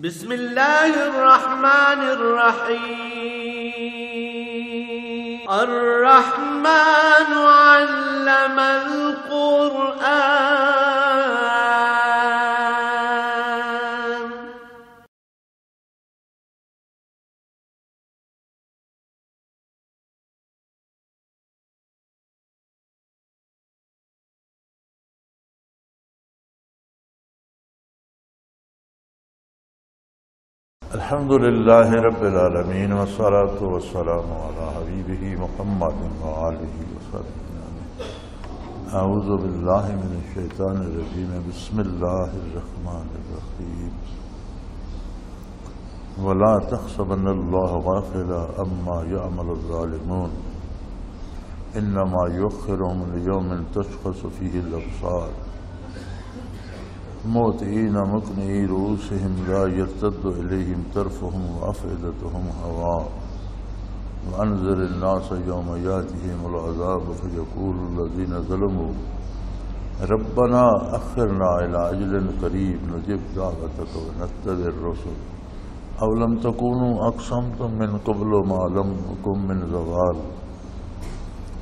بسم الله الرحمن الرحيم. الرحمن علم القرآن. الحمد لله رب العالمين والصلاة والسلام على حبيبه محمد وآله وصحبه. أعوذ بالله من الشيطان الرجيم. بسم الله الرحمن الرحيم. ولا تحسبن الله غافلا عما يعمل الظالمون إنما يؤخرهم ليوم تشخص فيه الأبصار مهطعين مقنعي رؤوسهم لا يرتد إليهم طرفهم وأفئدتهم هواء وأنذر الناس يوم يأتيهم العذاب فيقول الذين ظلموا ربنا أخرنا إلى أجل قريب نجب دعوتك ونتبع الرسل أولم تكونوا أقسمتم من قبل ما لم يكن من زوال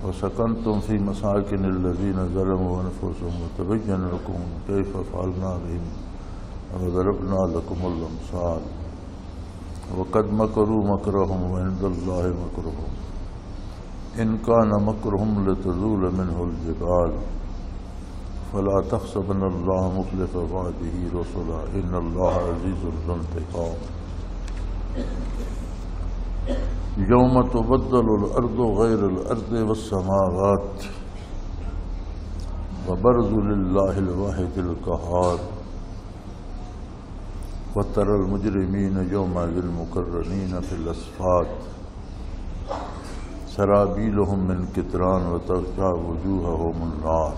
وسكنتم في مساكن الذين ظلموا أنفسهم وتبين لكم كيف فعلنا بهم وضربنا لكم الأمثال وقد مكروا مكرهم وعند الله مكرهم إن كان مكرهم لتزول منه الجبال فلا تحسبن الله مخلف وعده رسلا إن الله عزيز ذو انتقام. يوم تبدل الأرض غير الأرض والسماوات وبرزوا لله الواحد القهار وترى المجرمين يومئذ مقرنين في الأصفاد سرابيلهم من قطران وتغشى وجوههم النار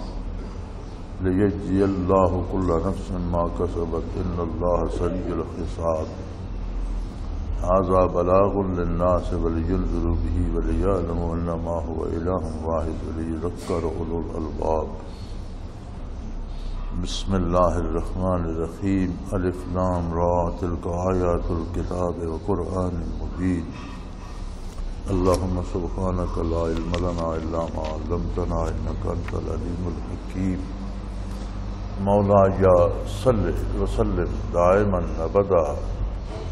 ليجزي الله كل نفس ما كسبت إن الله سريع الحساب. هذا بلاغ للناس ولينذروا به وليعلموا انما هو اله واحد وليذكر اولو الالباب. بسم الله الرحمن الرحيم. الف لام را تلك آيات الكتاب وقرآن مبين. اللهم سبحانك لا علم لنا الا ما علمتنا انك انت العليم الحكيم. مولاي صل وسلم دائما ابدا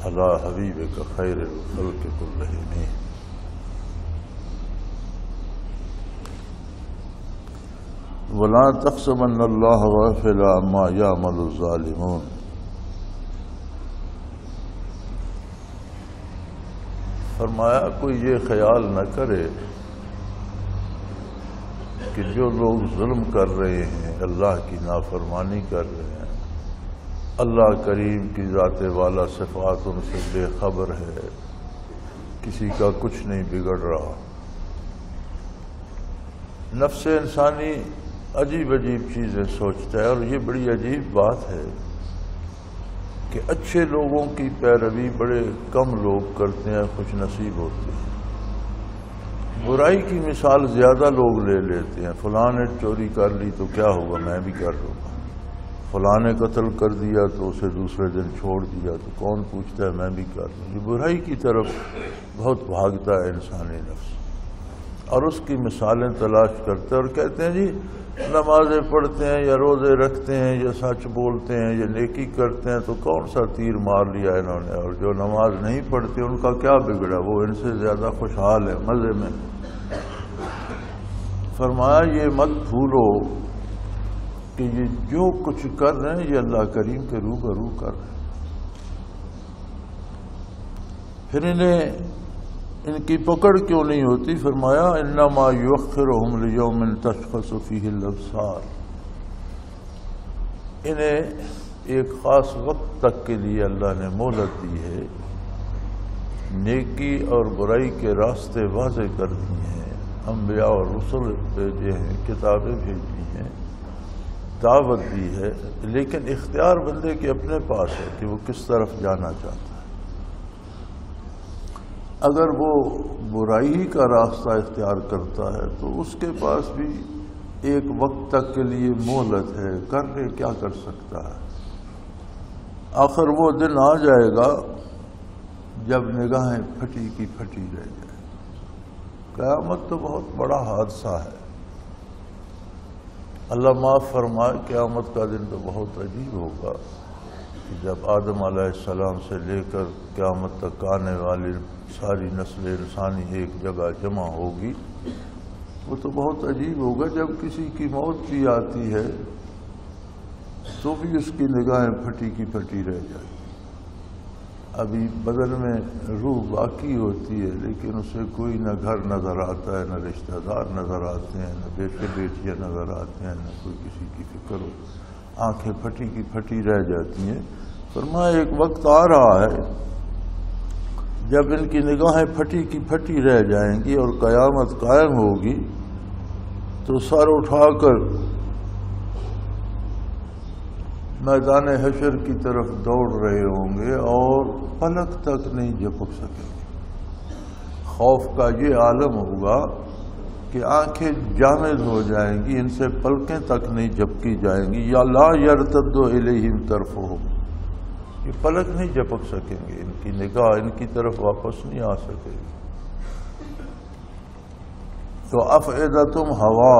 على حبیبک خیر الخلق کلہم. ولا تحسبن اللہ غافلا عما یعمل الظالمون. فرمایا کوئی یہ خیال نہ کرے کہ جو لوگ ظلم کر رہے ہیں اللہ کی نافرمانی کر رہے ہیں اللہ کریم کی ذات والا صفات ان سے بے خبر ہے کسی کا کچھ نہیں بگڑ رہا. نفس انسانی عجیب عجیب چیزیں سوچتا ہے اور یہ بڑی عجیب بات ہے کہ اچھے لوگوں کی پیروی بڑے کم لوگ کرتے ہیں خوش نصیب ہوتے ہیں. برائی کی مثال زیادہ لوگ لے لیتے ہیں. فلاں نے چوری کر لی تو کیا ہوگا میں بھی کر لوں گا. فلاں نے قتل کر دیا تو اسے دوسرے دن چھوڑ دیا تو کون پوچھتا ہے میں بھی کر لوں. یہ برائی کی طرف بہت بھاگتا ہے انسانی نفس اور اس کی مثالیں تلاش کرتے ہیں اور کہتے ہیں جی نمازیں پڑھتے ہیں یا روزے رکھتے ہیں یا سچ بولتے ہیں یا نیکی کرتے ہیں تو کون سا تیر مار لیا انہوں نے اور جو نماز نہیں پڑھتے ان کا کیا بگڑا وہ ان سے زیادہ خوشحال ہے مزے میں. فرمایا یہ مت بھولو کہ یہ جو کچھ کر رہے ہیں یہ اللہ کریم کے روبرو کر رہے ہیں. پھر انہیں ان کی پکڑ کیوں نہیں ہوتی؟ فرمایا انما یؤخرہم لیوم تشخص فیہ الابصار. انہیں ایک خاص وقت تک کے لیے اللہ نے مہلت دی ہے. نیکی اور برائی کے راستے واضح کر دی ہیں. انبیاء اور رسل بھیجے ہیں کتابیں بھیجی ہیں دعوت دی ہے لیکن اختیار بندے کے اپنے پاس ہے کہ وہ کس طرف جانا چاہتا ہے. اگر وہ برائی کا راستہ اختیار کرتا ہے تو اس کے پاس بھی ایک وقت تک کے لیے مہلت ہے. کر لے کیا کر سکتا ہے. آخر وہ دن آ جائے گا جب نگاہیں پھٹی کی پھٹی رہ جائیں. قیامت تو بہت بڑا حادثہ ہے. اللہ معاف فرمائے، قیامت کا دن تو بہت عجیب ہوگا کہ جب آدم علیہ السلام سے لے کر قیامت تک آنے والی ساری نسل انسانی ایک جگہ جمع ہوگی. وہ تو بہت عجیب ہوگا. جب کسی کی موت بھی آتی ہے تو بھی اس کی نگاہیں پھٹی کی پھٹی رہ جائیں. ابھی بدن میں روح باقی ہوتی ہے لیکن اسے کوئی نہ گھر نظر آتا ہے، نہ رشتہ دار نظر آتے ہیں، نہ بیٹے بیٹیاں نظر آتے ہیں، نہ کوئی کسی کی فکر ہو. آنکھیں پھٹی کی پھٹی رہ جاتی ہیں. فرمایا ایک وقت آ رہا ہے جب ان کی نگاہیں پھٹی کی پھٹی رہ جائیں گی اور قیامت قائم ہوگی تو سر اٹھا کر میدان حشر کی طرف دوڑ رہے ہوں گے اور پلک تک نہیں جھپک سکیں گے. خوف کا یہ عالم ہوگا کہ آنکھیں جامد ہو جائیں گی، ان سے پلکیں تک نہیں جھپکی جائیں گی. یا لا یرتد الیہم طرفہم، یہ پلک نہیں جھپک سکیں گے، ان کی نگاہ ان کی طرف واپس نہیں آ سکے گی. تو افئدتہم ہوا،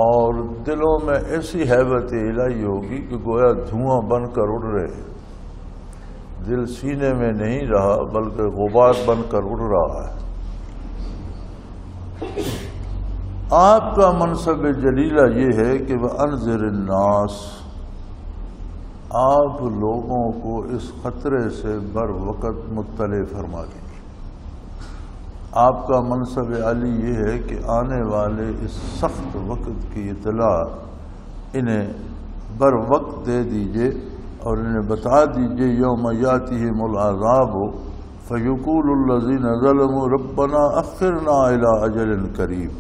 اور دلوں میں ایسی ہیبت الہی ہوگی کہ گویا دھواں بن کر اڑ رہے. دل سینے میں نہیں رہا بلکہ غبار بن کر اڑ رہا ہے. آپ کا منصب جلیلہ یہ ہے کہ وَأَنذِرِ النَّاسَ، آپ لوگوں کو اس خطرے سے بر وقت مطلع فرما دیں. آپ کا منصب عالی یہ ہے کہ آنے والے اس سخت وقت کی اطلاع انہیں بر وقت دے دیجئے اور انہیں بتا دیجئے یوم یاتیہم العذاب فیقول الذین ظلموا ربنا اخرنا الی اجل قریب.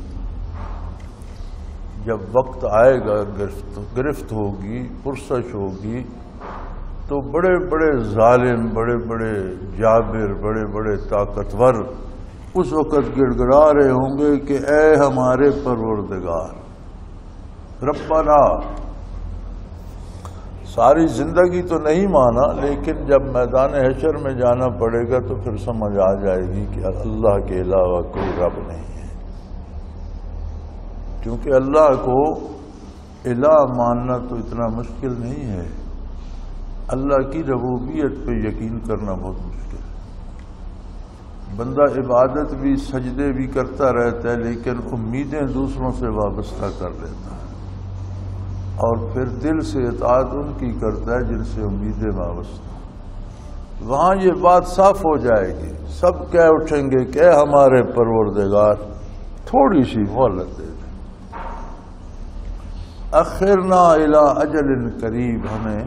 جب وقت آئے گا، گرفت ہوگی، پرسش ہوگی، تو بڑے بڑے ظالم، بڑے بڑے جابر، بڑے بڑے طاقتور اس وقت گڑ گڑا رہے ہوں گے کہ اے ہمارے پروردگار ربنا. ساری زندگی تو نہیں مانا لیکن جب میدان حشر میں جانا پڑے گا تو پھر سمجھ آ جائے گی کہ اللہ کے علاوہ کوئی رب نہیں ہے. کیونکہ اللہ کو الہ ماننا تو اتنا مشکل نہیں ہے. اللہ کی ربوبیت پہ یقین کرنا بہت مشکل ہے. بندہ عبادت بھی سجدے بھی کرتا رہتا ہے لیکن امیدیں دوسروں سے وابستہ کر لیتا ہے اور پھر دل سے اطاعت ان کی کرتا ہے جن سے امیدیں وابستہ. وہاں یہ بات صاف ہو جائے گی. سب کہہ اٹھیں گے کہ ہمارے پروردگار تھوڑی سی مہلت دے دیں، اخرنا الی اجل قریب، ہمیں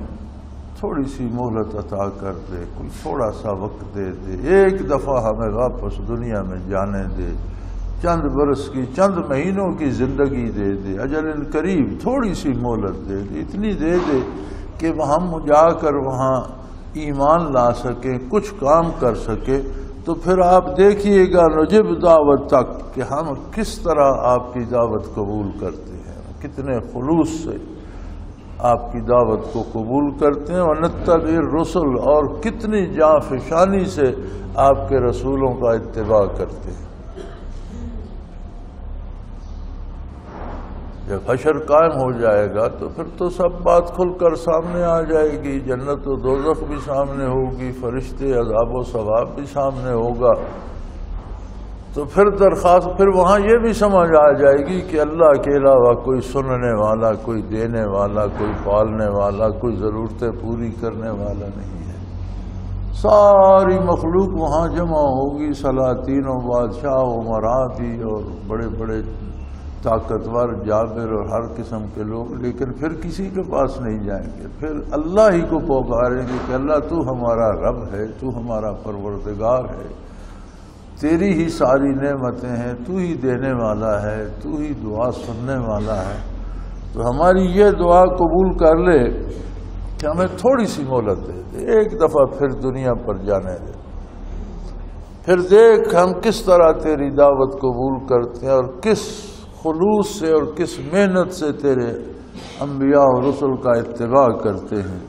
تھوڑی سی مہلت عطا کر دے، کوئی تھوڑا سا وقت دے دے، ایک دفعہ ہمیں واپس دنیا میں جانے دے، چند برس کی، چند مہینوں کی زندگی دے دے. اجل قریب، تھوڑی سی مہلت دے دے، اتنی دے دے کہ ہم جا کر وہاں ایمان لا سکیں، کچھ کام کر سکیں. تو پھر آپ دیکھیے گا نجب دعوت تک کہ ہم کس طرح آپ کی دعوت قبول کرتے ہیں، کتنے خلوص سے آپ کی دعوت کو قبول کرتے ہیں. ونتبع الرسل، اور کتنی جانفشانی سے آپ کے رسولوں کا اتباع کرتے ہیں. جب حشر قائم ہو جائے گا تو پھر تو سب بات کھل کر سامنے آ جائے گی. جنت و دوزخ بھی سامنے ہوگی، فرشتے، عذاب و ثواب بھی سامنے ہوگا. تو پھر درخواست، پھر وہاں یہ بھی سمجھ آ جائے گی کہ اللہ کے علاوہ کوئی سننے والا، کوئی دینے والا، کوئی پالنے والا، کوئی ضرورتیں پوری کرنے والا نہیں ہے. ساری مخلوق وہاں جمع ہوگی، سلاطین و بادشاہ و مرابی اور بڑے بڑے طاقتور جابر اور ہر قسم کے لوگ، لیکن پھر کسی کے پاس نہیں جائیں گے. پھر اللہ ہی کو پکاریں گے کہ اللہ تو ہمارا رب ہے، تو ہمارا پروردگار ہے، تیری ہی ساری نعمتیں ہیں، تو ہی دینے والا ہے، تو ہی دعا سننے والا ہے. تو ہماری یہ دعا قبول کر لے کہ ہمیں تھوڑی سی مہلت دے دے، ایک دفعہ پھر دنیا پر جانے دے. پھر دیکھ ہم کس طرح تیری دعوت قبول کرتے ہیں اور کس خلوص سے اور کس محنت سے تیرے انبیاء اور رسل کا اتباع کرتے ہیں.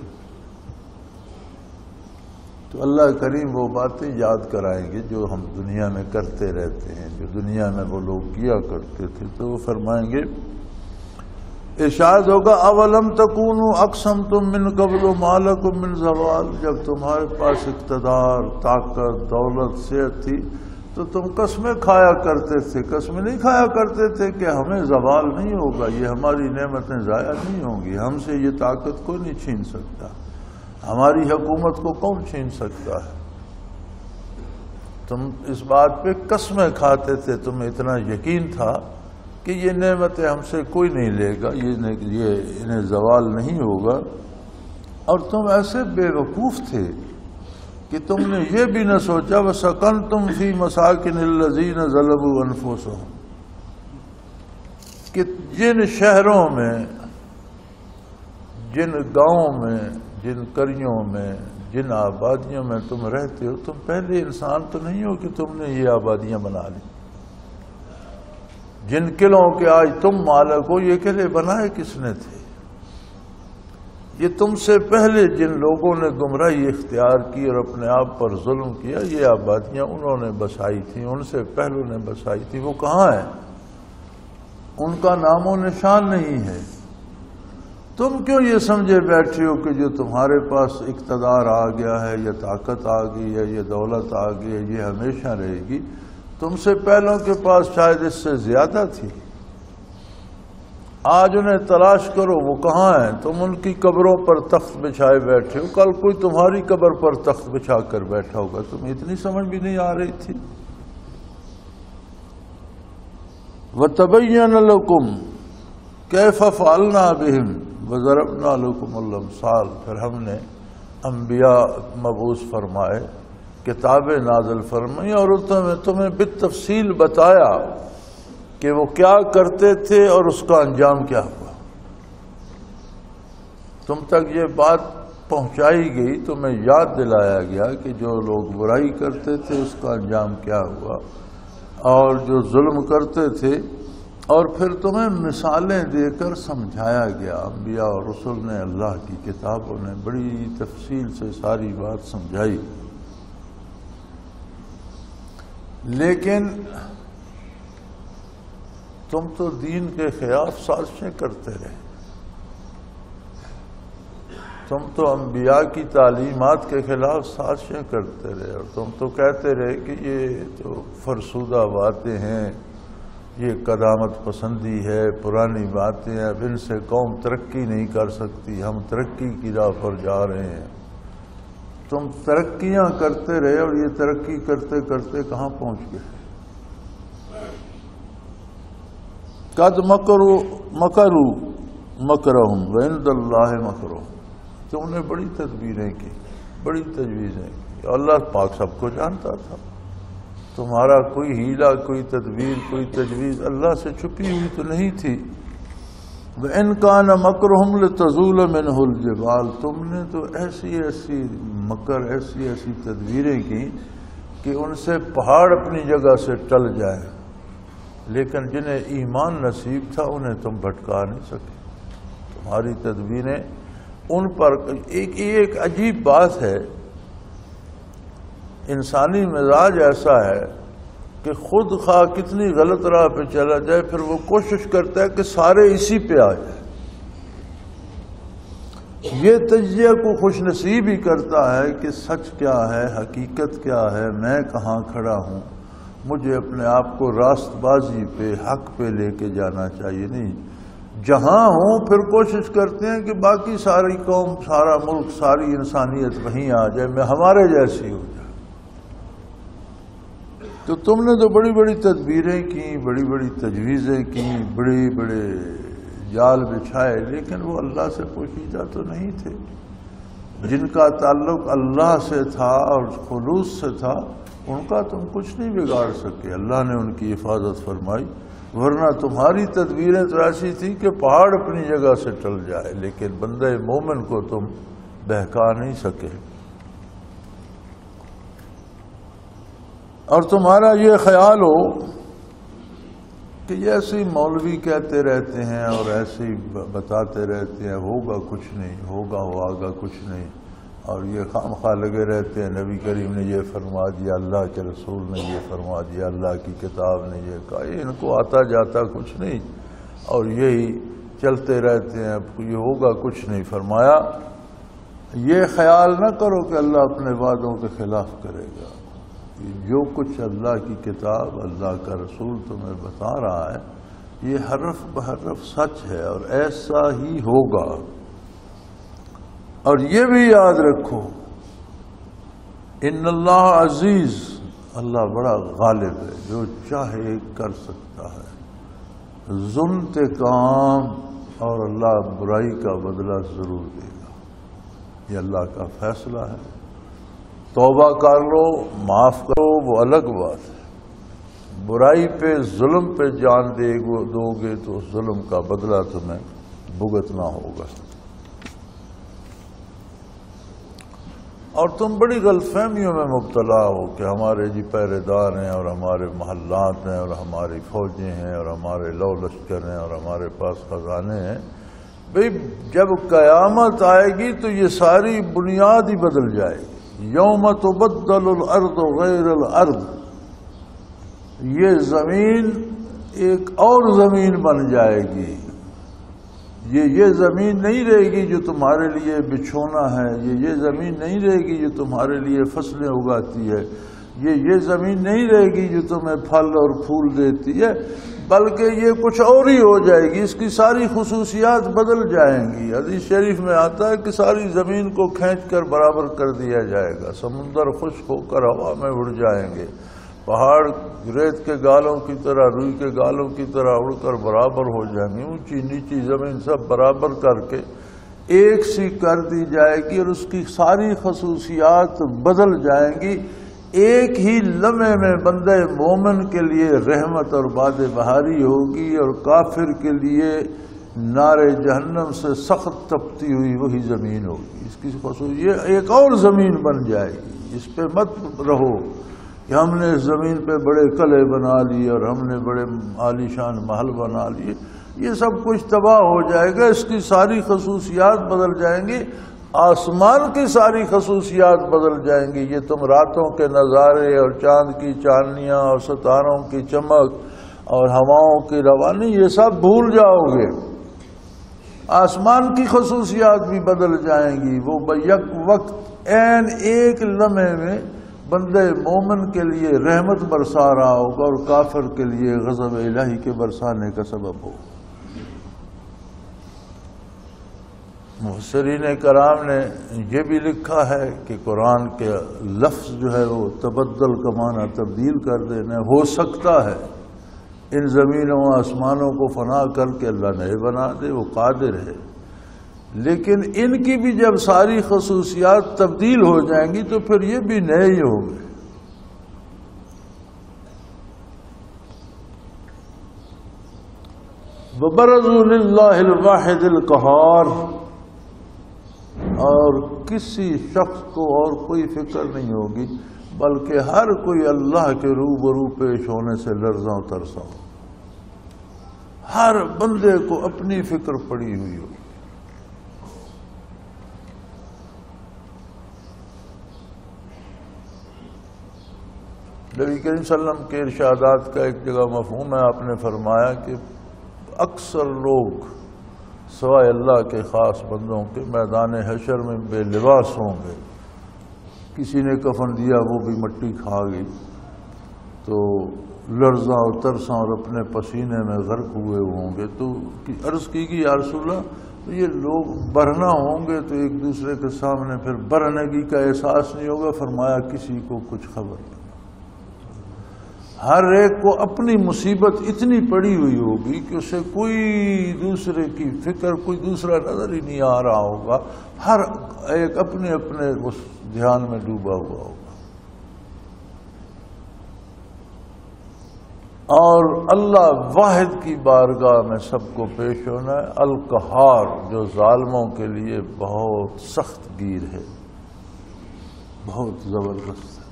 تو اللہ کریم وہ باتیں یاد کرائیں گے جو ہم دنیا میں کرتے رہتے ہیں، جو دنیا میں وہ لوگ کیا کرتے تھے، تو وہ فرمائیں گے، ارشاد ہوگا اولم تکونوا اقسمتم من قبل ما لکم من زوال، جب تمہارے پاس اقتدار، طاقت، دولت، صحت تھی تو تم قسمیں کھایا کرتے تھے، قسمیں نہیں کھایا کرتے تھے کہ ہمیں زوال نہیں ہوگا، یہ ہماری نعمتیں ضائع نہیں ہوں گی، ہم سے یہ طاقت کوئی نہیں چھین سکتا، ہماری حکومت کو کون چھین سکتا ہے؟ تم اس بات پہ قسمیں کھاتے تھے، تمہیں اتنا یقین تھا کہ یہ نعمتیں ہم سے کوئی نہیں لے گا، یہ انہیں زوال نہیں ہوگا، اور تم ایسے بے وقوف تھے کہ تم نے یہ بھی نہ سوچا وَسَكَنْتُمْ فِي مَسَاكِنِ الَّذِينَ ظَلَمُوا أَنفُسَهُمْ، کہ جن شہروں میں، جن گاؤں میں، جن قریوں میں، جن آبادیوں میں تم رہتے ہو، تم پہلے انسان تو نہیں ہو کہ تم نے یہ آبادیاں بنا لی، جن قلعوں کے آج تم مالک ہو، یہ قلعے بنائے کس نے تھے؟ یہ تم سے پہلے جن لوگوں نے گمراہی اختیار کی اور اپنے آپ پر ظلم کیا، یہ آبادیاں انہوں نے بسائی تھیں، ان سے پہلوں نے بسائی تھی، وہ کہاں ہیں؟ ان کا نام و نشان نہیں ہے۔ تم کیوں یہ سمجھے بیٹھے ہو کہ جو تمہارے پاس اقتدار آ گیا ہے، یا طاقت آ گئی ہے، یا دولت آ گئی ہے، یہ ہمیشہ رہے گی؟ تم سے پہلوں کے پاس شاید اس سے زیادہ تھی، آج انہیں تلاش کرو، وہ کہاں ہیں؟ تم ان کی قبروں پر تخت بچھائے بیٹھے ہو، کل کوئی تمہاری قبر پر تخت بچھا کر بیٹھا ہوگا، تمہیں اتنی سمجھ بھی نہیں آ رہی تھی۔ وَتَبَيَّنَ لَكُمْ كَيْفَ فَعَلْنَا بِهِمْ وَضَرَبْنَا لَكُمُ الْأَمْثَالَ، پھر ہم نے انبیاء مبعوث فرمائے، کتابیں نازل فرمائی، اور تمہیں بالتفصیل بتایا کہ وہ کیا کرتے تھے اور اس کا انجام کیا ہوا۔ تم تک یہ بات پہنچائی گئی، تمہیں یاد دلایا گیا کہ جو لوگ برائی کرتے تھے اس کا انجام کیا ہوا، اور جو ظلم کرتے تھے، اور پھر تمہیں مثالیں دے کر سمجھایا گیا۔ انبیاء اور رسل نے، اللہ کی کتابوں نے بڑی تفصیل سے ساری بات سمجھائی، لیکن تم تو دین کے خلاف سازشیں کرتے رہے، تم تو انبیاء کی تعلیمات کے خلاف سازشیں کرتے رہے، اور تم تو کہتے رہے کہ یہ تو فرسودہ باتیں ہیں، یہ قدامت پسندی ہے، پرانی باتیں ہیں، اب ان سے قوم ترقی نہیں کر سکتی، ہم ترقی کی راہ پر جا رہے ہیں۔ تم ترقیاں کرتے رہے، اور یہ ترقی کرتے کرتے کہاں پہنچ گئے؟ قد مکروا مکرہم وعند اللہ مکرہم، تم نے بڑی تدبیریں کی، بڑی تجویزیں کی، اللہ پاک سب کو جانتا تھا، تمہارا کوئی ہیلا، کوئی تدبیر، کوئی تجویز اللہ سے چھپی ہوئی تو نہیں تھی۔ وَإِنْ كَانَ مَكْرُهُمْ لِتَزُولَ مِنْهُ الْجِبَالُ، تم نے تو ایسی مکر، ایسی تدبیریں کی کہ ان سے پہاڑ اپنی جگہ سے ٹل جائیں، لیکن جنہیں ایمان نصیب تھا انہیں تم بھٹکا نہیں سکے۔ تمہاری تدبیریں ان پر، ایک عجیب بات ہے، انسانی مزاج ایسا ہے کہ خود خواہ کتنی غلط راہ پہ چلا جائے، پھر وہ کوشش کرتا ہے کہ سارے اسی پہ آ جائیں۔ یہ تجزیہ کو خوش نصیب ہی کرتا ہے کہ سچ کیا ہے، حقیقت کیا ہے، میں کہاں کھڑا ہوں، مجھے اپنے آپ کو راست بازی پہ، حق پہ لے کے جانا چاہیے۔ نہیں، جہاں ہوں پھر کوشش کرتے ہیں کہ باقی ساری قوم، سارا ملک، ساری انسانیت وہیں آ جائے، میں ہمارے جیسی ہو جائے۔ تو تم نے تو بڑی بڑی تدبیریں کی، بڑی بڑی تجویزیں کی، بڑے بڑے جال بچھائے، لیکن وہ اللہ سے پوشیدہ تو نہیں تھے۔ جن کا تعلق اللہ سے تھا اور خلوص سے تھا، ان کا تم کچھ نہیں بگاڑ سکے، اللہ نے ان کی حفاظت فرمائی، ورنہ تمہاری تدبیریں تو ایسی تھی کہ پہاڑ اپنی جگہ سے ٹل جائے، لیکن بندہ مومن کو تم بہکا نہیں سکے۔ اور تمہارا یہ خیال ہو کہ یہ ایسے مولوی کہتے رہتے ہیں اور ایسے ہی بتاتے رہتے ہیں، ہوگا کچھ نہیں، ہوگا کچھ نہیں، اور یہ خواہ لگے رہتے ہیں نبی کریم نے یہ فرما دیا، اللہ کے رسول نے یہ فرما دیا، اللہ کی کتاب نے یہ کہا، ان کو آتا جاتا کچھ نہیں اور یہی چلتے رہتے ہیں، یہ ہوگا کچھ نہیں۔ فرمایا یہ خیال نہ کرو کہ اللہ اپنے وعدوں کے خلاف کرے گا، جو کچھ اللہ کی کتاب اللہ کا رسول تمہیں بتا رہا ہے یہ حرف بحرف سچ ہے اور ایسا ہی ہوگا۔ اور یہ بھی یاد رکھو ان اللہ عزیز، اللہ بڑا غالب ہے، جو چاہے کر سکتا ہے، ذو انتقام، اور اللہ برائی کا بدلہ ضرور دے گا، یہ اللہ کا فیصلہ ہے۔ توبہ کر لو، معاف کرو، وہ الگ بات ہے، برائی پہ ظلم پہ جان دو گے تو اس ظلم کا بدلہ تمہیں بھگتنا ہوگا۔ اور تم بڑی غلط فہمیوں میں مبتلا ہو کہ ہمارے جی پہرے دار ہیں اور ہمارے محلات ہیں اور ہماری فوجیں ہیں اور ہمارے لو لشکر ہیں اور ہمارے پاس خزانے ہیں۔ بھئی جب قیامت آئے گی تو یہ ساری بنیاد ہی بدل جائے گی۔ یوم تبدل الارض غیر الارض، یہ زمین ایک اور زمین بن جائے گی، یہ زمین نہیں رہے گی جو تمہارے لیے بچھونا ہے، یہ زمین نہیں رہے گی جو تمہارے لیے فصلیں اگاتی ہے، یہ زمین نہیں رہے گی جو تمہیں پھل اور پھول دیتی ہے، بلکہ یہ کچھ اور ہی ہو جائے گی، اس کی ساری خصوصیات بدل جائیں گی۔ حدیث شریف میں آتا ہے کہ ساری زمین کو کھینچ کر برابر کر دیا جائے گا، سمندر خشک ہو کر ہوا میں اڑ جائیں گے، پہاڑ ریت کے گالوں کی طرح، روئی کے گالوں کی طرح اڑ کر برابر ہو جائیں گے، اونچی نیچی زمین سب برابر کر کے ایک سی کر دی جائے گی اور اس کی ساری خصوصیات بدل جائیں گی۔ ایک ہی لمحے میں بندے مومن کے لیے رحمت اور باد بہاری ہوگی اور کافر کے لیے نار جہنم سے سخت تپتی ہوئی وہی زمین ہوگی۔ اس کی خصوصیت یہ ایک اور زمین بن جائے گی، اس پہ مت رہو کہ ہم نے اس زمین پہ بڑے قلعے بنا لیے اور ہم نے بڑے عالی شان محل بنا لیے، یہ سب کچھ تباہ ہو جائے گا، اس کی ساری خصوصیات بدل جائیں گی، آسمان کی ساری خصوصیات بدل جائیں گی۔ یہ تم راتوں کے نظارے اور چاند کی چاندنیاں اور ستاروں کی چمک اور ہواؤں کی روانی یہ سب بھول جاؤ گے، آسمان کی خصوصیات بھی بدل جائیں گی۔ وہ بیک وقت عین ایک لمحے میں بندے مومن کے لیے رحمت برسا رہا ہوگا اور کافر کے لیے غضب الہی کے برسانے کا سبب ہوگا۔ مفسرین کرام نے یہ بھی لکھا ہے کہ قرآن کے لفظ جو ہے وہ تبدل کا معنی تبدیل کر دینا ہو سکتا ہے، ان زمینوں آسمانوں کو فنا کر کے اللہ نئے بنا دے، وہ قادر ہے، لیکن ان کی بھی جب ساری خصوصیات تبدیل ہو جائیں گی تو پھر یہ بھی نئے ہی ہوں گے۔ وَبَرَزُوا لِلَّهِ الْوَاحِدِ الْقَهَّارِ، اور کسی شخص کو اور کوئی فکر نہیں ہوگی بلکہ ہر کوئی اللہ کے روبرو پیش ہونے سے لرزاں ترساں، ہر بندے کو اپنی فکر پڑی ہوئی ہوگی۔ نبی کریم صلی اللہ علیہ وسلم کے ارشادات کا ایک جگہ مفہوم ہے، آپ نے فرمایا کہ اکثر لوگ سوائے اللہ کے خاص بندوں کے میدان حشر میں بے لباس ہوں گے، کسی نے کفن دیا وہ بھی مٹی کھا گئی تو لرزاں اور ترساں اور اپنے پسینے میں غرق ہوئے ہوں گے۔ تو عرض کی کہ یا رسول اللہ یہ لوگ برہنہ ہوں گے تو ایک دوسرے کے سامنے پھر برہنگی کا احساس نہیں ہوگا؟ فرمایا کسی کو کچھ خبر نہیں، ہر ایک کو اپنی مصیبت اتنی پڑی ہوئی ہوگی کہ اسے کوئی دوسرے کی فکر، کوئی دوسرا نظر ہی نہیں آ رہا ہوگا، ہر ایک اپنے اپنے اس دھیان میں ڈوبا ہوا ہوگا۔ اور اللہ واحد کی بارگاہ میں سب کو پیش ہونا ہے، القہار، جو ظالموں کے لیے بہت سخت گیر ہے، بہت زبردست ہے۔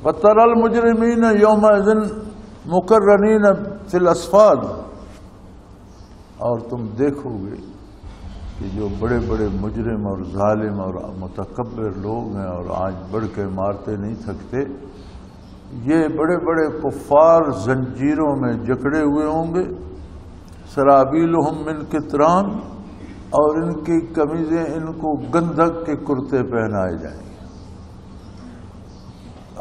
وَتَرَى الْمُجْرِمِينَ يَوْمَئِذٍ مُقَرَّنِينَ فِي الْأَصْفَادِ، اور تم دیکھو گے کہ جو بڑے بڑے مجرم اور ظالم اور متکبر لوگ ہیں اور آج بڑھ کے مارتے نہیں تھکتے، یہ بڑے بڑے کفار زنجیروں میں جکڑے ہوئے ہوں گے، سرابیلہم من قطران، اور ان کی قمیضیں ان کو گندھک کے کرتے پہنائے جائیں گے،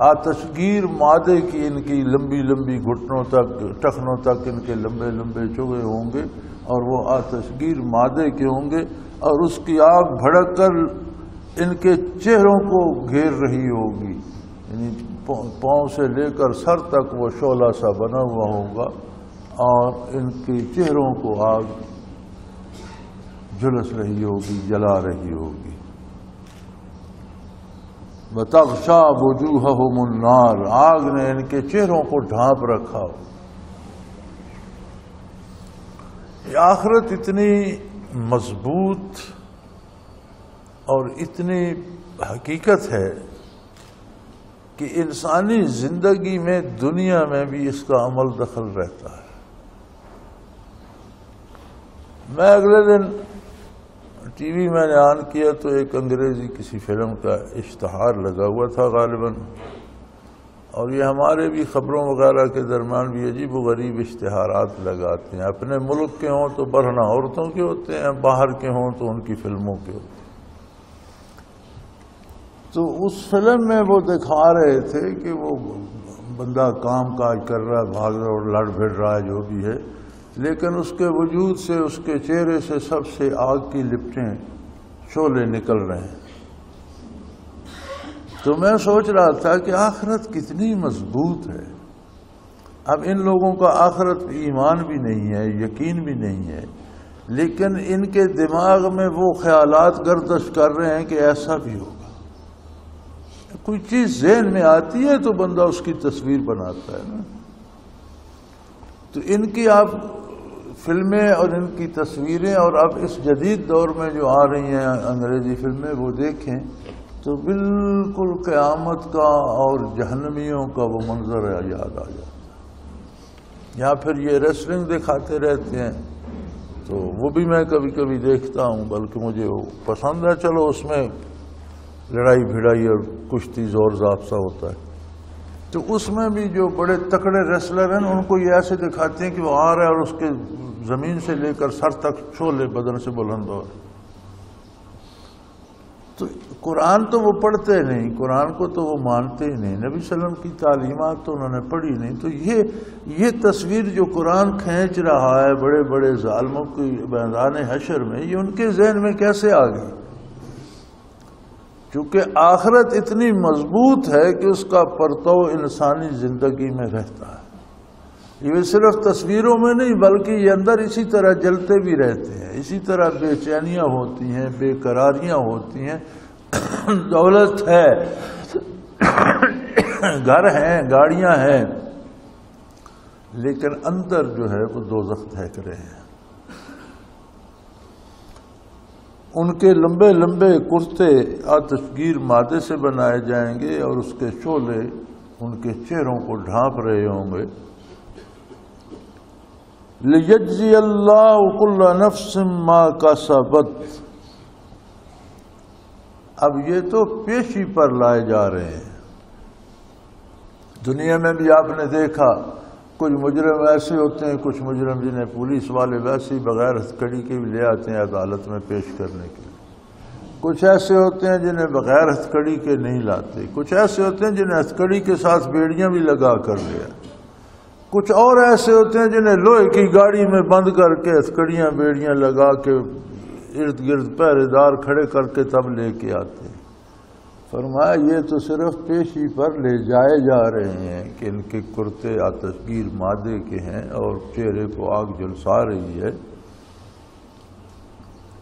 آتشگیر مادے کی ان کی لمبی لمبی گھٹنوں تک ٹخنوں تک ان کے لمبے لمبے چوغے ہوں گے، اور وہ آتشگیر مادے کے ہوں گے، اور اس کی آگ بھڑک کر ان کے چہروں کو گھیر رہی ہوگی، یعنی پاؤں سے لے کر سر تک وہ شعلہ سا بنا ہوا ہوگا، اور ان کے چہروں کو آگ جھلس رہی ہوگی، جلا رہی ہوگی۔ وَتَغْشَى وُجُوهَهُمُ النَّارُ، آگ نے ان کے چہروں کو ڈھانپ رکھا ہو۔ یہ آخرت اتنی مضبوط اور اتنی حقیقت ہے کہ انسانی زندگی میں دنیا میں بھی اس کا عمل دخل رہتا ہے۔ میں اگلے دن ٹی وی میں نے آن کیا تو ایک انگریزی کسی فلم کا اشتہار لگا ہوا تھا غالباً، اور یہ ہمارے بھی خبروں وغیرہ کے درمیان بھی عجیب و غریب اشتہارات لگاتے ہیں، اپنے ملک کے ہوں تو برہنہ عورتوں کے ہوتے ہیں، باہر کے ہوں تو ان کی فلموں کے ہوتے ہیں۔ تو اس فلم میں وہ دکھا رہے تھے کہ وہ بندہ کام کاج کر رہا ہے، بھاگ رہا اور لڑ بھڑ رہا ہے جو بھی ہے، لیکن اس کے وجود سے، اس کے چہرے سے سب سے آگ کی لپٹیں شعلے نکل رہے ہیں۔ تو میں سوچ رہا تھا کہ آخرت کتنی مضبوط ہے۔ اب ان لوگوں کا آخرت بھی ایمان بھی نہیں ہے، یقین بھی نہیں ہے، لیکن ان کے دماغ میں وہ خیالات گردش کر رہے ہیں کہ ایسا بھی ہوگا۔ کوئی چیز ذہن میں آتی ہے تو بندہ اس کی تصویر بناتا ہے نا۔ تو ان کی آپ فلمیں اور ان کی تصویریں اور اب اس جدید دور میں جو آ رہی ہیں انگریزی فلمیں وہ دیکھیں تو بالکل قیامت کا اور جہنمیوں کا وہ منظر یاد آ جاتا ہے۔ یا پھر یہ ریسلنگ دکھاتے رہتے ہیں تو وہ بھی میں کبھی کبھی دیکھتا ہوں، بلکہ مجھے وہ پسند ہے، چلو اس میں لڑائی بھڑائی اور کشتی زور ضابطہ ہوتا ہے۔ تو اس میں بھی جو بڑے تکڑے ریسلر ہیں ان کو یہ ایسے دکھاتے ہیں کہ وہ آ رہا ہے اور اس کے زمین سے لے کر سر تک شعلے بدن سے بلند ہو رہے۔ تو قرآن تو وہ پڑھتے نہیں، قرآن کو تو وہ مانتے ہی نہیں، نبی صلی اللہ علیہ وسلم کی تعلیمات تو انہوں نے پڑھی نہیں۔ تو یہ تصویر جو قرآن کھینچ رہا ہے بڑے بڑے ظالموں کی میدان حشر میں، یہ ان کے ذہن میں کیسے آ گئی؟ چونکہ آخرت اتنی مضبوط ہے کہ اس کا پرتو انسانی زندگی میں رہتا ہے۔ یہ صرف تصویروں میں نہیں بلکہ یہ اندر اسی طرح جلتے بھی رہتے ہیں، اسی طرح بے چینیاں ہوتی ہیں، بے قراریاں ہوتی ہیں۔ دولت ہے، گھر ہیں، گاڑیاں ہیں، لیکن اندر جو ہے وہ دوزخ دہک رہے ہیں۔ ان کے لمبے لمبے کرتے آتشگیر مادے سے بنائے جائیں گے اور اس کے شعلے ان کے چہروں کو ڈھانپ رہے ہوں گے۔ لِيَجْزِيَ اللَّهُ كُلَّ نَفْسٍ مَا كَسَبَتْ۔ اب یہ تو پیشی پر لائے جا رہے ہیں۔ دنیا میں بھی آپ نے دیکھا کچھ مجرم ایسے ہوتے ہیں، کچھ مجرم جنہیں پولیس والے ویسے ہی بغیر ہتھکڑی کے بھی لے آتے ہیں عدالت میں پیش کرنے کے لیے، کچھ ایسے ہوتے ہیں جنہیں بغیر ہتھکڑی کے نہیں لاتے، کچھ ایسے ہوتے ہیں جنہیں ہتھکڑی کے ساتھ بیڑیاں بھی لگا کر لیا، کچھ اور ایسے ہوتے ہیں جنہیں لوہے کی گاڑی میں بند کر کے ہتھکڑیاں بیڑیاں لگا کے ارد گرد پہرے دار کھڑے کر کے تب لے کے آتے ہیں۔ فرمایا یہ تو صرف پیشی پر لے جائے جا رہے ہیں کہ ان کے کرتے آتشگیر مادے کے ہیں اور چہرے کو آگ جلسا رہی ہے۔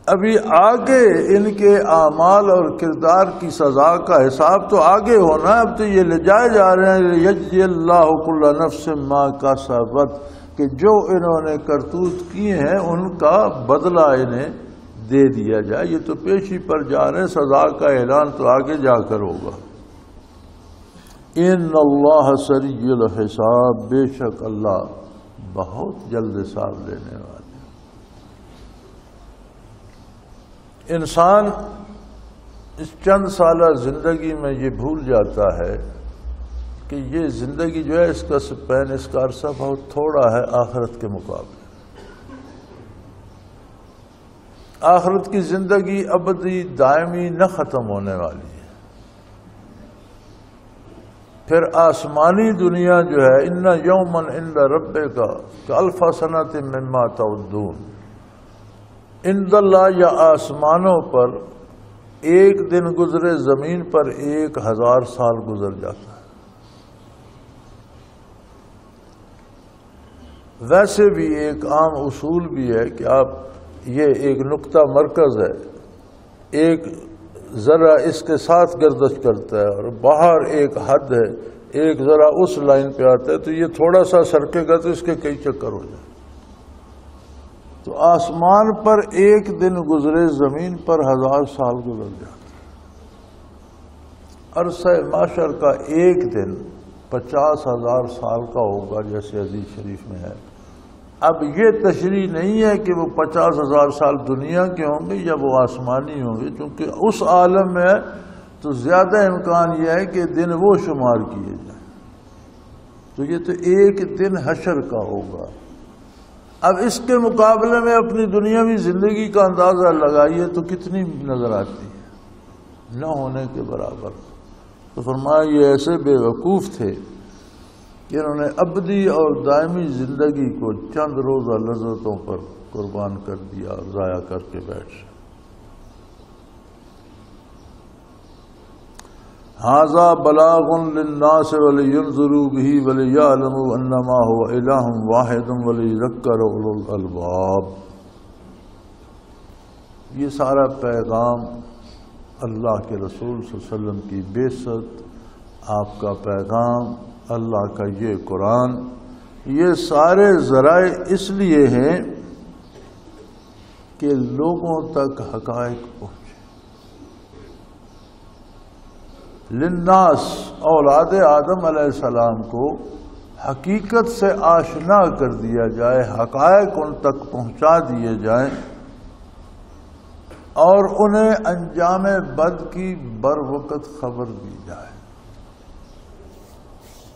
ابھی آگے ان کے اعمال اور کردار کی سزا کا حساب تو آگے ہونا ہے، اب تو یہ لے جائے جا رہے ہیں یجزی اللہ کل نفس ما کسبت، کہ جو انہوں نے کرتوت کیے ہیں ان کا بدلہ انہیں دے دیا جائے۔ یہ تو پیشی پر جا رہے ہیں، سزا کا اعلان تو آگے جا کر ہوگا۔ ان اللہ سریع الحساب، بے شک اللہ بہت جلد حساب لینے والے۔ انسان اس چند سالہ زندگی میں یہ بھول جاتا ہے کہ یہ زندگی جو ہے اس کا سپین، اس کا عرصہ بہت تھوڑا ہے آخرت کے مقابلے۔ آخرت کی زندگی ابدی دائمی نہ ختم ہونے والی ہے۔ پھر آسمانی دنیا جو ہے ان یومن عند ربک کالف سنۃ مما تعدون، عند اللہ یا آسمانوں پر ایک دن گزرے زمین پر 1000 سال گزر جاتا ہے۔ ویسے بھی ایک عام اصول بھی ہے کہ آپ یہ ایک نقطہ مرکز ہے، ایک ذرا اس کے ساتھ گردش کرتا ہے اور باہر ایک حد ہے، ایک ذرا اس لائن پہ آتا ہے، تو یہ تھوڑا سا سرکے گا تو اس کے کئی چکر ہو جائیں۔ تو آسمان پر ایک دن گزرے زمین پر 1000 سال گزر جاتے۔ عرصہ محشر کا ایک دن 50,000 سال کا ہوگا، جیسے حدیث شریف میں ہے۔ اب یہ تشریح نہیں ہے کہ وہ 50,000 سال دنیا کے ہوں گے یا وہ آسمانی ہوں گے، کیونکہ اس عالم میں تو زیادہ امکان یہ ہے کہ دن وہ شمار کیے جائیں۔ تو یہ تو ایک دن حشر کا ہوگا۔ اب اس کے مقابلے میں اپنی دنیاوی زندگی کا اندازہ لگائیے تو کتنی نظر آتی ہے، نہ ہونے کے برابر۔ تو فرمایا یہ ایسے بے وقوف تھے کہ انہوں نے ابدی اور دائمی زندگی کو چند روزہ لذتوں پر قربان کر دیا اور ضائع کر کے بیٹھ گئے۔ ھذا بلاغ للناس ولینذروا به وليعلموا انما هو الہ واحد وليذکر اولو الالباب۔ یہ سارا پیغام اللہ کے رسول صلی اللہ علیہ وسلم کی بعثت، آپ کا پیغام، اللہ کا یہ قرآن، یہ سارے ذرائع اس لیے ہیں کہ لوگوں تک حقائق پہنچے۔ للناس، اولاد آدم علیہ السلام کو حقیقت سے آشنا کر دیا جائے، حقائق ان تک پہنچا دیے جائیں اور انہیں انجام بد کی بروقت خبر دی جائے۔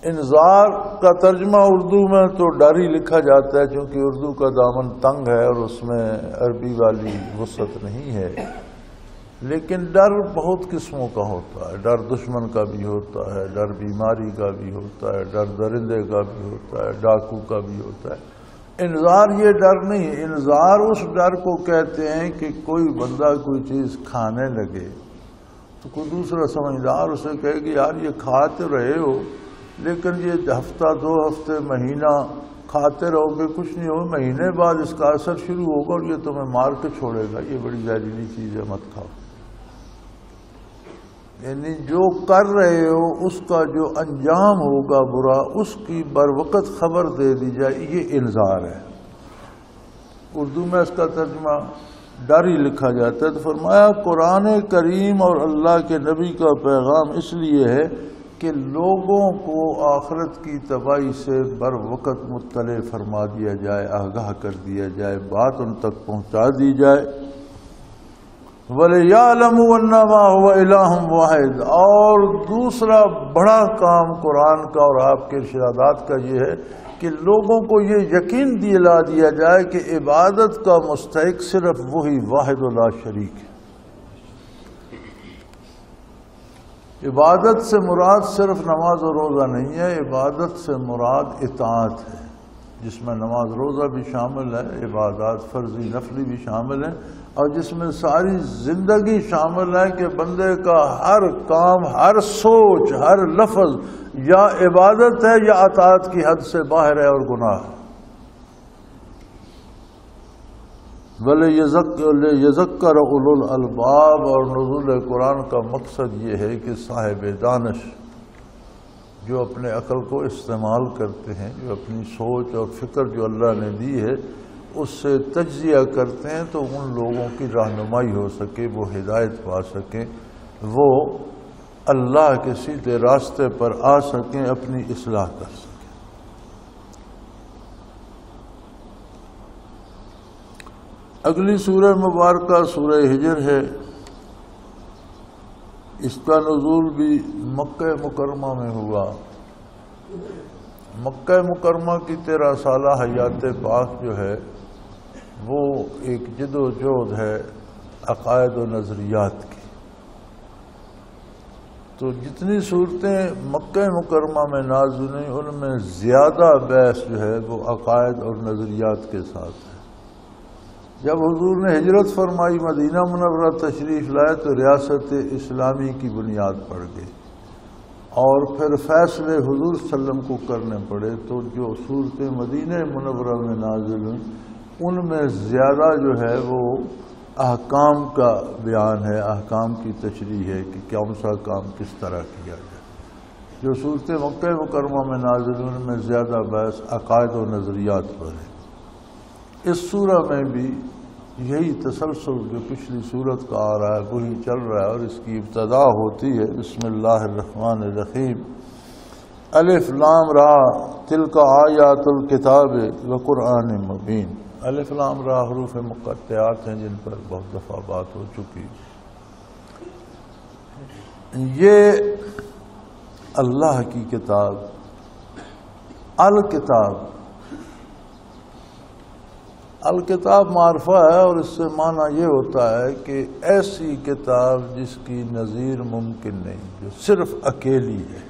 انذار کا ترجمہ اردو میں تو ڈر ہی لکھا جاتا ہے، چونکہ اردو کا دامن تنگ ہے اور اس میں عربی والی وسعت نہیں ہے، لیکن ڈر بہت قسموں کا ہوتا ہے۔ ڈر دشمن کا بھی ہوتا ہے، ڈر بیماری کا بھی ہوتا ہے، ڈر درندے کا بھی ہوتا ہے، ڈاکو کا بھی ہوتا ہے۔ انذار یہ ڈر نہیں، انذار اس ڈر کو کہتے ہیں کہ کوئی بندہ کوئی چیز کھانے لگے تو کوئی دوسرا سمجھدار اسے کہے کہ یار یہ کھاتے رہے ہو لیکن یہ ہفتہ 2 ہفتے مہینہ کھاتے رہو گے کچھ نہیں ہوگا، مہینے بعد اس کا اثر شروع ہوگا اور یہ تمہیں مار کے چھوڑے گا، یہ بڑی زہریلی چیز ہے، مت کھاؤ۔ یعنی جو کر رہے ہو اس کا جو انجام ہوگا برا، اس کی بروقت خبر دے دی جائے، یہ انذار ہے۔ اردو میں اس کا ترجمہ ڈر ہی لکھا جاتا ہے۔ تو فرمایا قرآن کریم اور اللہ کے نبی کا پیغام اس لیے ہے کہ لوگوں کو آخرت کی تباہی سے بروقت مطلع فرما دیا جائے، آگاہ کر دیا جائے، بات ان تک پہنچا دی جائے۔ وَلِيَعْلَمُوا أَنَّمَا هُوَ إِلَٰهٌ وَاحِدٌ، اور دوسرا بڑا کام قرآن کا اور آپ کے ارشادات کا یہ ہے کہ لوگوں کو یہ یقین دلا دیا جائے کہ عبادت کا مستحق صرف وہی واحد و لا شریک ہے۔ عبادت سے مراد صرف نماز و روزہ نہیں ہے، عبادت سے مراد اطاعت ہے، جس میں نماز روزہ بھی شامل ہے، عبادات فرضی نفلی بھی شامل ہیں، اور جس میں ساری زندگی شامل ہے کہ بندے کا ہر کام، ہر سوچ، ہر لفظ یا عبادت ہے یا اطاعت کی حد سے باہر ہے اور گناہ ہے۔ وَلِيَذَكَّرَ أُولُو الْأَلْبَابِ، اور نزول قرآن کا مقصد یہ ہے کہ صاحب دانش جو اپنے عقل کو استعمال کرتے ہیں، جو اپنی سوچ اور فکر جو اللہ نے دی ہے اس سے تجزیہ کرتے ہیں، تو ان لوگوں کی رہنمائی ہو سکے، وہ ہدایت پا سکیں، وہ اللہ کے سیدھے راستے پر آ سکیں، اپنی اصلاح کر سکیں۔ اگلی سورہ مبارکہ سورہ ہجر ہے. اس کا نزول بھی مکہ مکرمہ میں ہوا. مکہ مکرمہ کی 13 سالہ حیات پاک جو ہے وہ ایک جد و جہد ہے عقائد و نظریات کی. تو جتنی صورتیں مکہ مکرمہ میں نازل ہوئیں ان میں زیادہ بحث جو ہے وہ عقائد اور نظریات کے ساتھ ہے. جب حضور نے ہجرت فرمائی، مدینہ منورہ تشریف لائے تو ریاست اسلامی کی بنیاد پڑ گئی اور پھر فیصلے حضور صلی اللہ علیہ وسلم کو کرنے پڑے. تو جو صورتیں مدینہ منورہ میں نازل ہوئیں ان میں زیادہ جو ہے وہ احکام کا بیان ہے، احکام کی تشریح ہے کہ کون سا کام کس طرح کیا جائے. جو صورتیں مکہ مکرمہ میں نازل ہوئیں ان میں زیادہ بحث عقائد و نظریات پر ہے. اس سورہ میں بھی یہی تسلسل جو پچھلی سورت کا آ رہا ہے وہی چل رہا ہے اور اس کی ابتدا ہوتی ہے بسم اللہ الرحمن الرحیم. الف لام را تلک آیات الکتاب و قرآن مبین. الف لام را حروف مقطعات ہیں جن پر بہت دفعہ بات ہو چکی. یہ اللہ کی کتاب الکتاب. الکتاب معرفہ ہے اور اس سے معنی یہ ہوتا ہے کہ ایسی کتاب جس کی نظیر ممکن نہیں، جو صرف اکیلی ہے.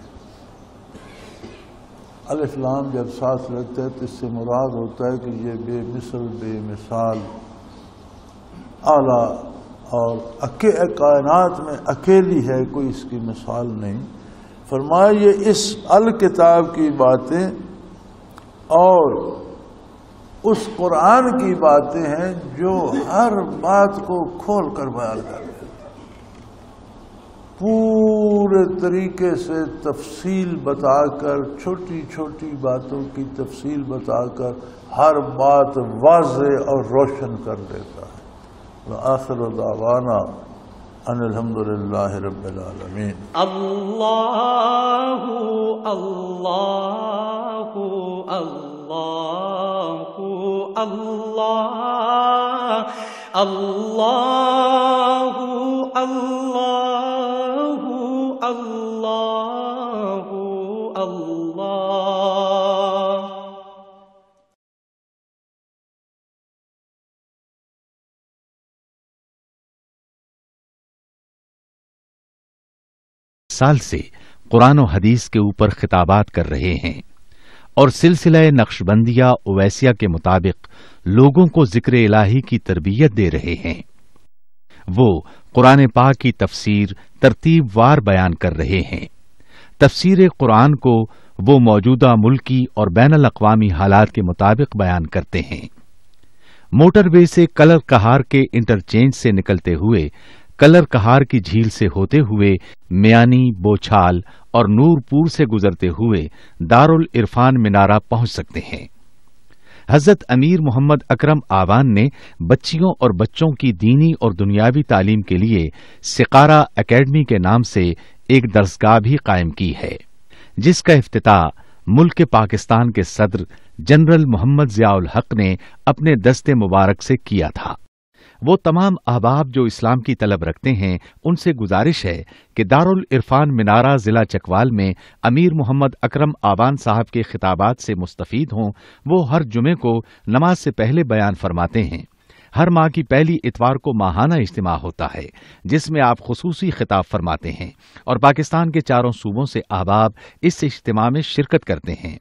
الف لام جب ساتھ لگتا ہے تو اس سے مراد ہوتا ہے کہ یہ بے مثل بے مثال اعلیٰ اور کائنات میں اکیلی ہے، کوئی اس کی مثال نہیں. فرمایا یہ اس الکتاب کی باتیں اور اس قرآن کی باتیں ہیں جو ہر بات کو کھول کر بیان کر دیتے، پورے طریقے سے تفصیل بتا کر، چھوٹی چھوٹی باتوں کی تفصیل بتا کر ہر بات واضح اور روشن کر دیتا ہے. وآخر دعوانا ان الحمدللہ رب العالمین. اللہ اللہ اللہ اللہ اللہ اللہ اللہ اللہ. سال سے قرآن و حدیث کے اوپر خطابات کر رہے ہیں اور سلسلہ نقشبندیہ اویسیہ کے مطابق لوگوں کو ذکر الہی کی تربیت دے رہے ہیں. وہ قرآن پاک کی تفسیر ترتیب وار بیان کر رہے ہیں. تفسیر قرآن کو وہ موجودہ ملکی اور بین الاقوامی حالات کے مطابق بیان کرتے ہیں. موٹر وے سے کلر کہار کے انٹرچینج سے نکلتے ہوئے، کلر کہار کی جھیل سے ہوتے ہوئے میانی، بوچھال اور نور پور سے گزرتے ہوئے دارالعرفان منارہ پہنچ سکتے ہیں. حضرت امیر محمد اکرم آوان نے بچیوں اور بچوں کی دینی اور دنیاوی تعلیم کے لیے سقارہ اکیڈمی کے نام سے ایک درسگاہ بھی قائم کی ہے، جس کا افتتاح ملک پاکستان کے صدر جنرل محمد ضیاء الحق نے اپنے دست مبارک سے کیا تھا. وہ تمام احباب جو اسلام کی طلب رکھتے ہیں ان سے گزارش ہے کہ دارالعرفان منارہ ضلع چکوال میں امیر محمد اکرم آوان صاحب کے خطابات سے مستفید ہوں. وہ ہر جمعے کو نماز سے پہلے بیان فرماتے ہیں. ہر ماہ کی پہلی اتوار کو ماہانہ اجتماع ہوتا ہے جس میں آپ خصوصی خطاب فرماتے ہیں اور پاکستان کے چاروں صوبوں سے احباب اس اجتماع میں شرکت کرتے ہیں.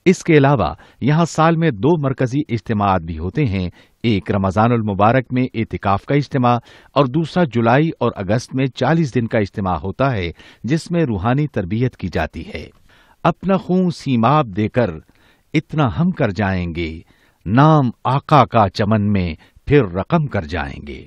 اس کے علاوہ یہاں سال میں 2 مرکزی اجتماعات بھی ہوتے ہیں، ایک رمضان المبارک میں اعتکاف کا اجتماع اور دوسرا جولائی اور اگست میں 40 دن کا اجتماع ہوتا ہے جس میں روحانی تربیت کی جاتی ہے. اپنا خون سیماب دے کر اتنا ہم کر جائیں گے، نام آقا کا چمن میں پھر رقم کر جائیں گے.